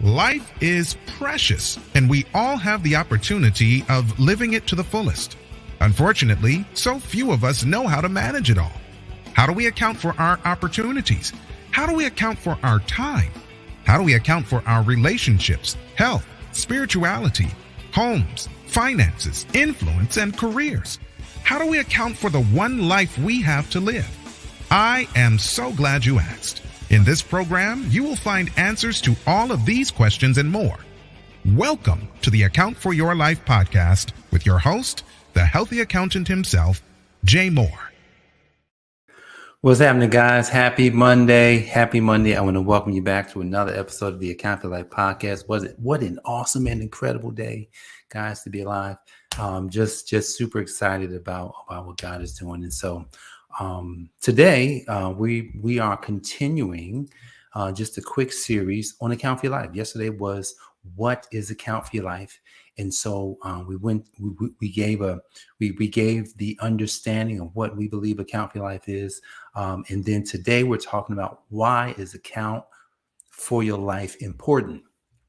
Life is precious, and we all have the opportunity of living it to the fullest. Unfortunately, so few of us know how to manage it all. How do we account for our opportunities? How do we account for our time? How do we account for our relationships, health, spirituality, homes, finances, influence, and careers? How do we account for the one life we have to live? I am so glad you asked. In this program, you will find answers to all of these questions and more. Welcome to the Account for Your Life podcast with your host, the healthy accountant himself, Jay Moore. What's happening, guys? Happy Monday. Happy Monday. I want to welcome you back to another episode of the Account for Your Life podcast. What an awesome and incredible day, guys, to be alive. Just super excited about what God is doing. And so today we are continuing just a quick series on Account for Your Life. Yesterday was What is Account for Your Life? And so we gave the understanding of what we believe Account for Your Life is. And then today we're talking about why is Account for Your Life important?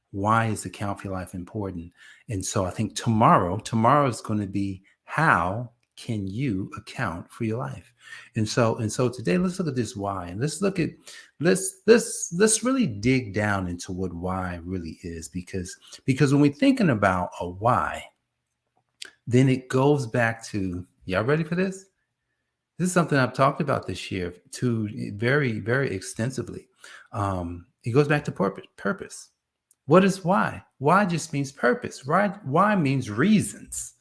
Why is Account for Your Life important? And so I think tomorrow is going to be how can you account for your life? And so today let's look at this why, and let's really dig down into what why really is, because when we're thinking about a why, then it goes back to, y'all ready for this? This is something I've talked about this year very, very extensively. It goes back to purpose. What is why? Why just means purpose, right? Why means reasons.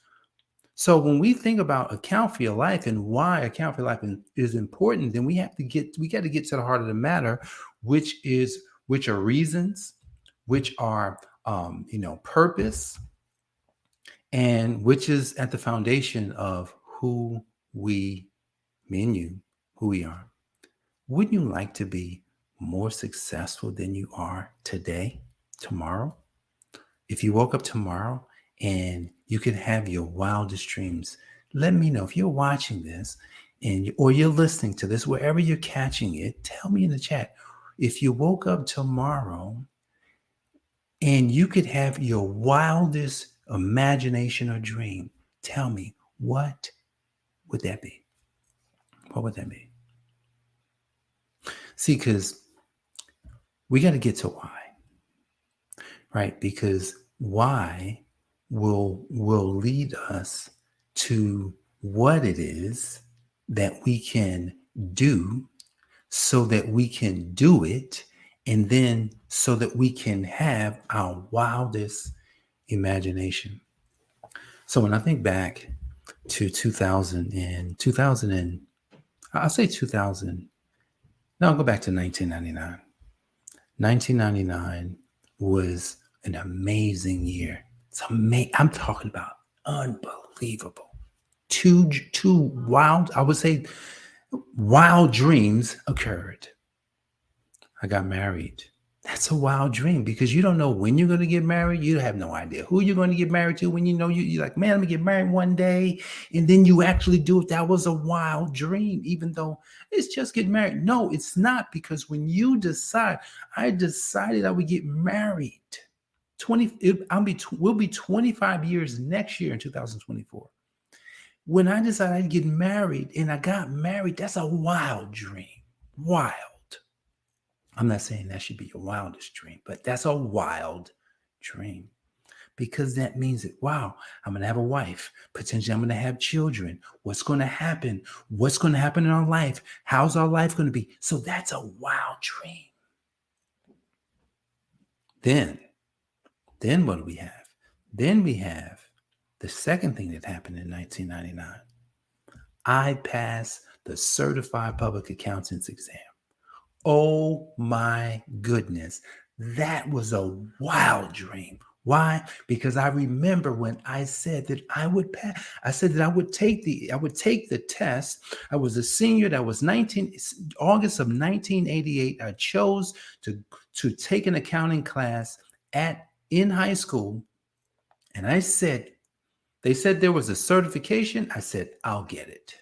So when we think about account for your life and why account for your life is important, then we got to get to the heart of the matter, which are reasons, which are purpose, and which is at the foundation of who we, me and you, who we are. Wouldn't you like to be more successful than you are today, tomorrow? If you woke up tomorrow and you could have your wildest dreams, let me know. If you're watching this or you're listening to this, wherever you're catching it, tell me in the chat. If you woke up tomorrow and you could have your wildest imagination or dream, tell me, what would that be? What would that be? See, because we got to get to why, right? Because why will lead us to what it is that we can do so that we can do it, and then so that we can have our wildest imagination. So when I think back to 2000, I'll say 2000. No, I'll go back to 1999. 1999 was an amazing year. I'm talking about unbelievable. Two wild, I would say, wild dreams occurred. I got married. That's a wild dream, because you don't know when you're going to get married. You have no idea who you're going to get married to. When you're like, man, let me get married one day, and then you actually do it. That was a wild dream, even though it's just getting married. No, it's not, because when you decide, I decided I would get married. We'll be 25 years next year in 2024. When I decided I'd get married and I got married, that's a wild dream. Wild. I'm not saying that should be your wildest dream, but that's a wild dream, because that means that, wow, I'm going to have a wife. Potentially, I'm going to have children. What's going to happen? What's going to happen in our life? How's our life going to be? So that's a wild dream. Then what do we have? Then we have the second thing that happened in 1999. I passed the Certified Public Accountant's exam. Oh my goodness. That was a wild dream. Why? Because I remember when I said that I would pass. I said that I would take the test. I was a senior. That was August of 1988. I chose to take an accounting class in high school. And they said there was a certification. I said, I'll get it.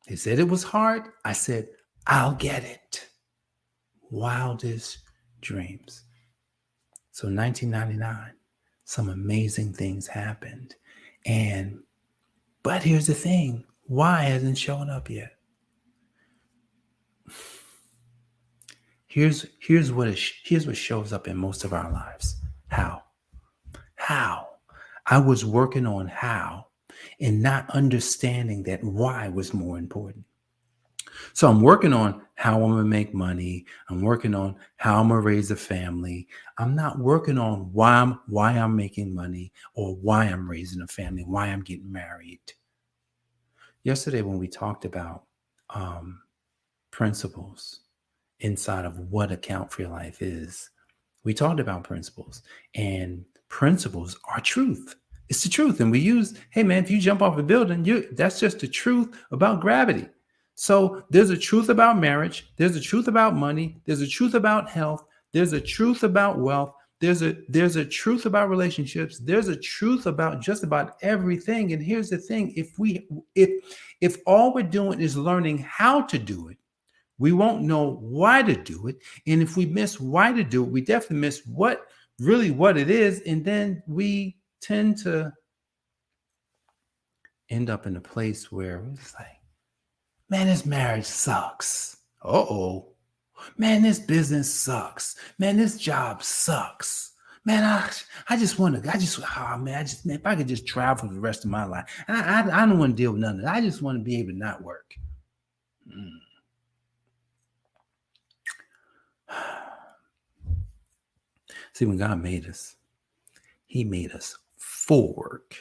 They said it was hard. I said, I'll get it. Wildest dreams. So 1999, some amazing things happened. But here's the thing, why hasn't shown up yet? Here's what shows up in most of our lives. How? I was working on how and not understanding that why was more important. So I'm working on how I'm going to make money. I'm working on how I'm going to raise a family. I'm not working on why I'm making money or why I'm raising a family, why I'm getting married. Yesterday, when we talked about principles inside of what account for your life is, we talked about principles, and principles are truth. It's the truth. And we use, hey man, if you jump off a building, that's just the truth about gravity. So there's a truth about marriage. There's a truth about money. There's a truth about health. There's a truth about wealth. There's a truth about relationships. There's a truth about just about everything. And here's the thing: if all we're doing is learning how to do it, we won't know why to do it. And if we miss why to do it, we definitely miss what it is. And then we tend to end up in a place where it's like, man, this marriage sucks. Uh-oh. Man, this business sucks. Man, this job sucks. Man, I just want to, if I could just travel for the rest of my life. I don't want to deal with none of that. I just want to be able to not work. See, when God made us, he made us for work.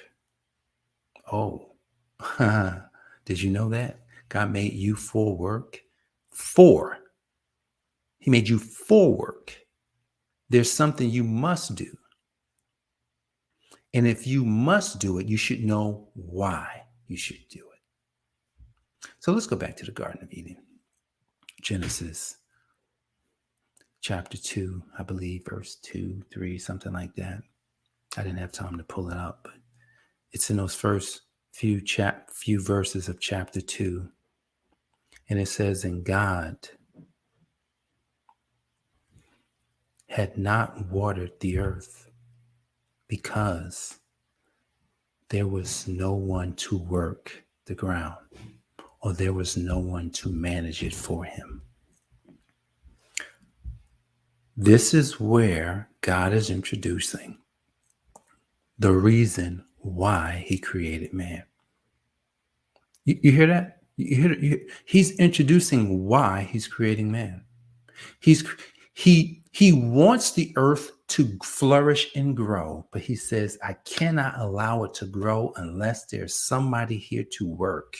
Oh, did you know that? God made you for work. He made you for work. There's something you must do. And if you must do it, you should know why you should do it. So let's go back to the Garden of Eden. Genesis chapter 2, I believe, verse 2, 3, something like that. I didn't have time to pull it up, but it's in those first few verses of chapter 2. And it says, and God had not watered the earth because there was no one to work the ground, or there was no one to manage it for him. This is where God is introducing the reason why he created man. You hear that? He's introducing why he's creating man. He wants the earth to flourish and grow, but he says, I cannot allow it to grow unless there's somebody here to work,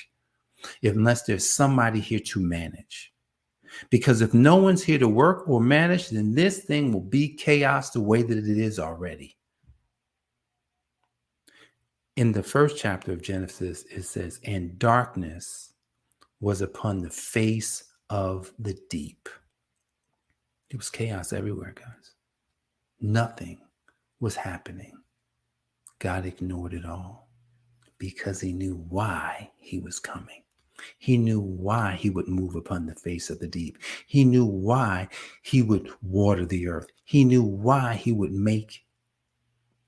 unless there's somebody here to manage. Because if no one's here to work or manage, then this thing will be chaos the way that it is already. In the first chapter of Genesis, it says, and darkness was upon the face of the deep. It was chaos everywhere, guys. Nothing was happening. God ignored it all because he knew why he was coming. He knew why he would move upon the face of the deep. He knew why he would water the earth. He knew why he would make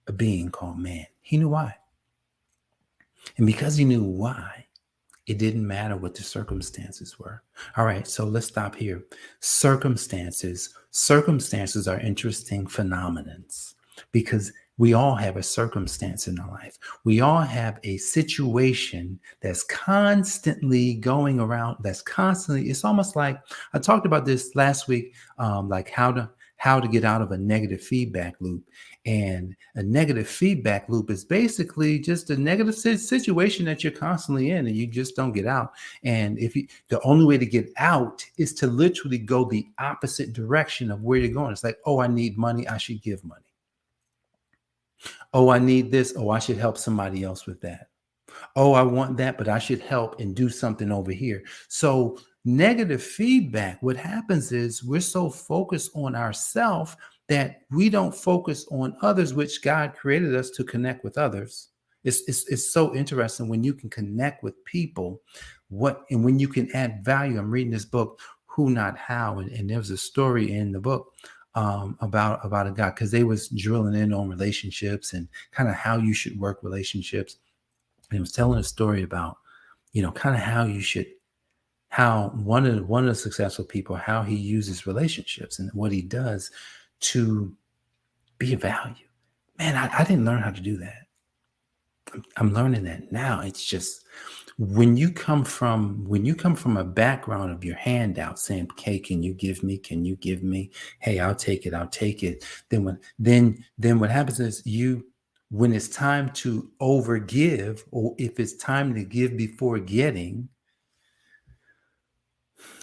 a being called man. He knew why. And because he knew why, it didn't matter what the circumstances were. All right, so let's stop here. Circumstances are interesting phenomenons because we all have a circumstance in our life. We all have a situation that's constantly going around, it's almost like, I talked about this last week, like how to get out of a negative feedback loop. And a negative feedback loop is basically just a negative situation that you're constantly in and you just don't get out. And the only way to get out is to literally go the opposite direction of where you're going. It's like, oh, I need money, I should give money. Oh, I need this. Oh, I should help somebody else with that. Oh, I want that, but I should help and do something over here. So negative feedback, what happens is we're so focused on ourselves that we don't focus on others, which God created us to connect with others. It's so interesting when you can connect with people, and when you can add value. I'm reading this book, Who Not How, and there's a story in the book about a guy, because they was drilling in on relationships and kind of how you should work relationships. And he was telling a story about, kind of how one of the successful people, how he uses relationships and what he does to be of value. Man, I didn't learn how to do that. I'm learning that now. It's just when you come from a background of your handout saying, "Hey, can you give me? Can you give me? Hey, I'll take it. I'll take it." Then what happens is when it's time to overgive, or if it's time to give before getting,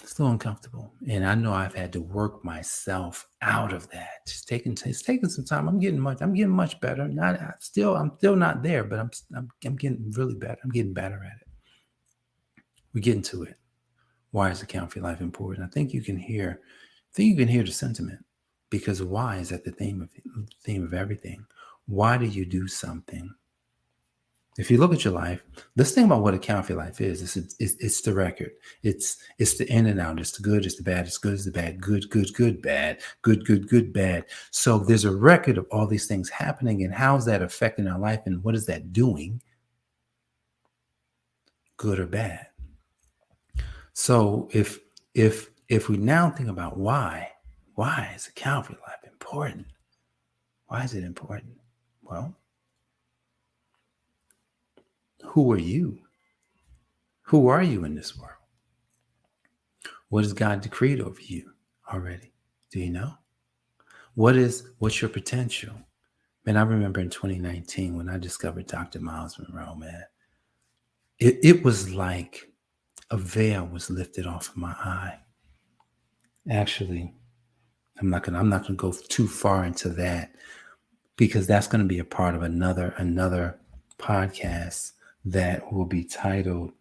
it's still uncomfortable. And I know I've had to work myself out of that. It's taking some time. I'm getting much better. I'm still not there, but I'm getting really better. I'm getting better at it. We're getting to it. Why is account for your life important? I think you can hear the sentiment, because why is at the theme of everything. Why do you do something? If you look at your life, let's think about what account for your life is. It's the record. It's the in and out. It's the good. It's the bad. It's good. It's the bad. Good, bad. Good, bad. So there's a record of all these things happening, and how's that affecting our life, and what is that doing? Good or bad. So if we now think about why is account for your life important? Why is it important? Well, who are you? Who are you in this world? What has God decreed over you already? Do you know? What's your potential? Man, I remember in 2019 when I discovered Dr. Miles Monroe, man, it was like a veil was lifted off of my eye. Actually, I'm not gonna go too far into that, because that's going to be a part of another podcast that will be titled,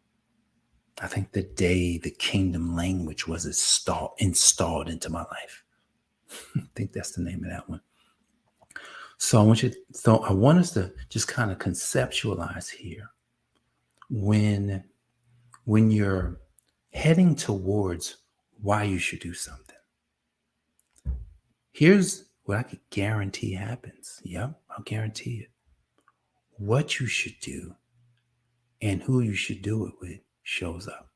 I think, The Day the Kingdom Language Was Installed into My Life. I think that's the name of that one. So I want us to just kind of conceptualize here, when you're heading towards why you should do something. Here's what I could guarantee happens. Yep, I'll guarantee it. What you should do and who you should do it with shows up.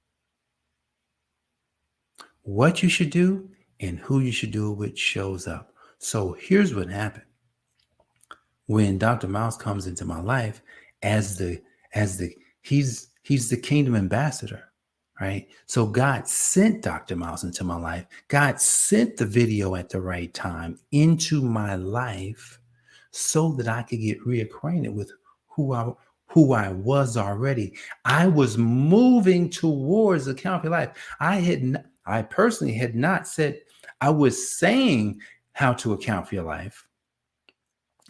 What you should do and who you should do it with shows up. So here's what happened. When Dr. Miles comes into my life he's the kingdom ambassador, right? So God sent Dr. Miles into my life. God sent the video at the right time into my life so that I could get reacquainted with who I was already. I was moving towards account for life. I personally had not said, I was saying how to account for your life.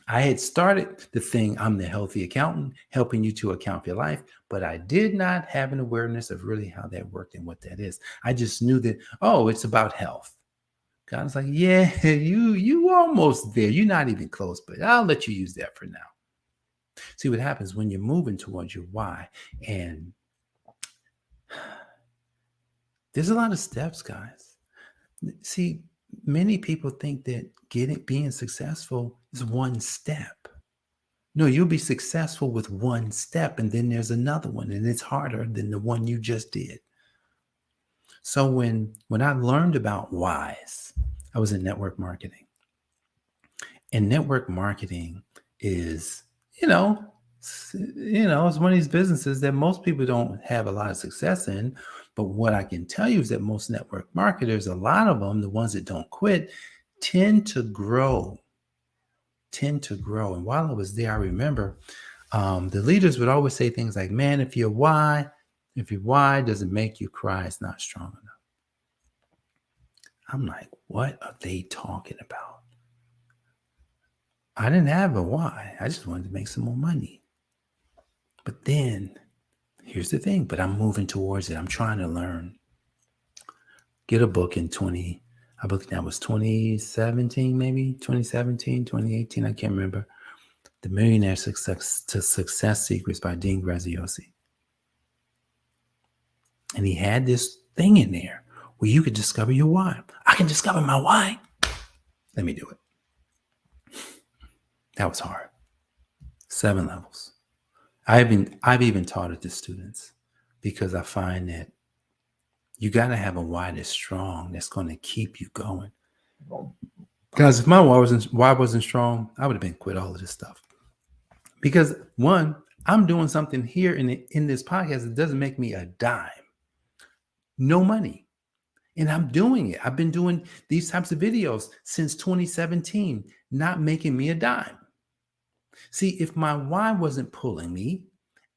I had started the thing, I'm the healthy accountant, helping you to account for your life, but I did not have an awareness of really how that worked and what that is. I just knew that, it's about health. God was like, yeah, you almost there. You're not even close, but I'll let you use that for now. See what happens when you're moving towards your why. And there's a lot of steps, guys. See, many people think that being successful is one step. No, you'll be successful with one step, and then there's another one, and it's harder than the one you just did. So when I learned about whys, I was in network marketing. And network marketing is, it's one of these businesses that most people don't have a lot of success in. But what I can tell you is that most network marketers, a lot of them, the ones that don't quit, tend to grow. And while I was there, I remember the leaders would always say things like, man, if your why doesn't make you cry, it's not strong enough. I'm like, what are they talking about? I didn't have a why. I just wanted to make some more money. But then here's the thing, but I'm moving towards it. I'm trying to learn. Get a book in 2017, maybe 2017, 2018. I can't remember. The Millionaire Success Secrets by Dean Graziosi. And he had this thing in there where you could discover your why. I can discover my why. Let me do it. That was hard. 7 levels. I've even taught it to students because I find that you got to have a why that's strong, that's going to keep you going. Because if my why wasn't strong, I would have been quit all of this stuff. Because one, I'm doing something here in this podcast that doesn't make me a dime. No money. And I'm doing it. I've been doing these types of videos since 2017, not making me a dime. See, if my why wasn't pulling me,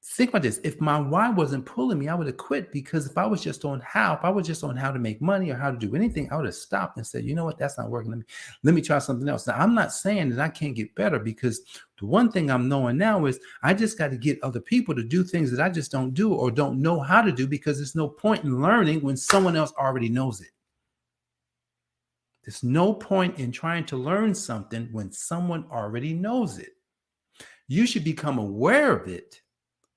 think about this. If my why wasn't pulling me, I would have quit, because if I was just on how to make money or how to do anything, I would have stopped and said, you know what, that's not working. Let me try something else. Now, I'm not saying that I can't get better, because the one thing I'm knowing now is I just got to get other people to do things that I just don't do or don't know how to do, because there's no point in learning when someone else already knows it. There's no point in trying to learn something when someone already knows it. You should become aware of it,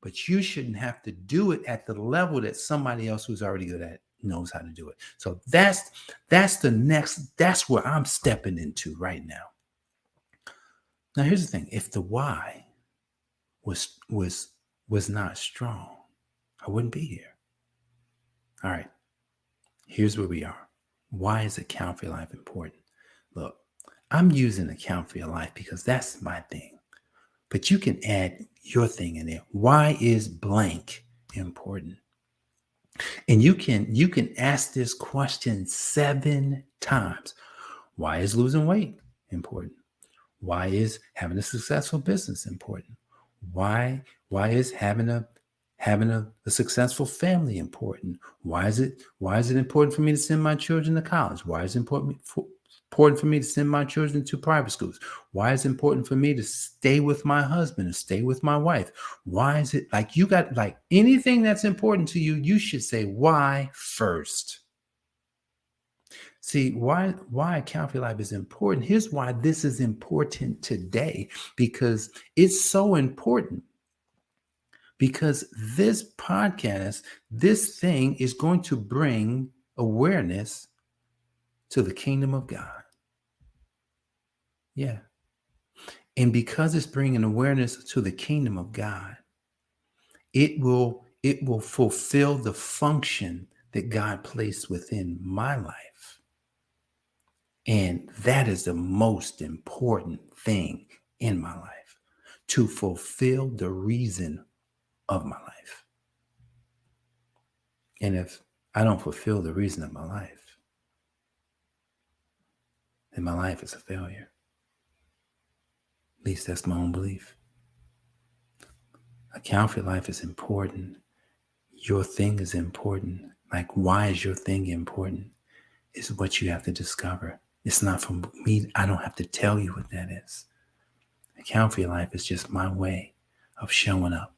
but you shouldn't have to do it at the level that somebody else who's already good at it knows how to do it. So that's where I'm stepping into right now. Now, here's the thing. If the why was not strong, I wouldn't be here. All right. Here's where we are. Why is Account for Your Life important? Look, I'm using Account for Your Life because that's my thing. But you can add your thing in there. Why is blank important? And you can ask this question 7 times. Why is losing weight important? Why is having a successful business important? Why is having a successful family important? Why is it important for me to send my children to college? Why is it important for me to send my children to private schools? Why is it important for me to stay with my husband and stay with my wife? Why is it anything that's important to you, you should say why first. See, why Account for Your Life is important. Here's why this is important today, because it's so important. Because this podcast, this thing is going to bring awareness to the kingdom of God. Yeah. And because it's bringing awareness to the kingdom of God, it will fulfill the function that God placed within my life. And that is the most important thing in my life, to fulfill the reason of my life. And if I don't fulfill the reason of my life, then my life is a failure. At least that's my own belief. Account for Your Life is important. Your thing is important. Like, why is your thing important? Is what you have to discover. It's not from me. I don't have to tell you what that is. Account for Your Life is just my way of showing up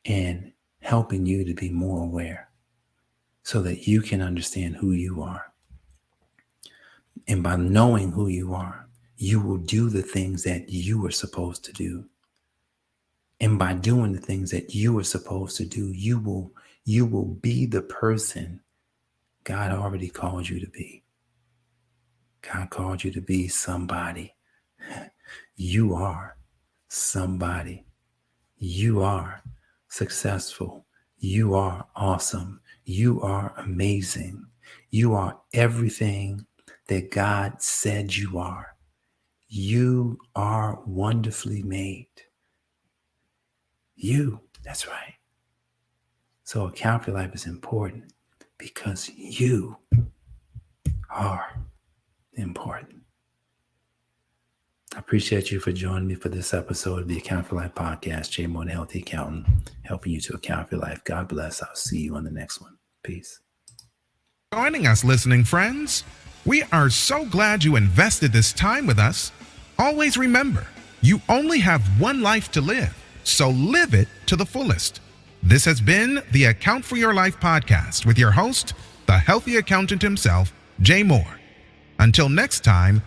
and helping you to be more aware so that you can understand who you are. And by knowing who you are, you will do the things that you are supposed to do. And by doing the things that you are supposed to do, you will be the person God already called you to be. God called you to be somebody. You are somebody. You are successful. You are awesome. You are amazing. You are everything that God said you are. You are wonderfully made. That's right. So Account for Your Life is important because you are important. I appreciate you for joining me for this episode of the Account for Life podcast. Jay Moore, the Healthy Accountant, helping you to account for your life. God bless. I'll see you on the next one. Peace. Joining us, listening friends. We are so glad you invested this time with us. Always remember, you only have one life to live, so live it to the fullest. This has been the Account for Your Life podcast with your host, the healthy accountant himself, Jay Moore. Until next time,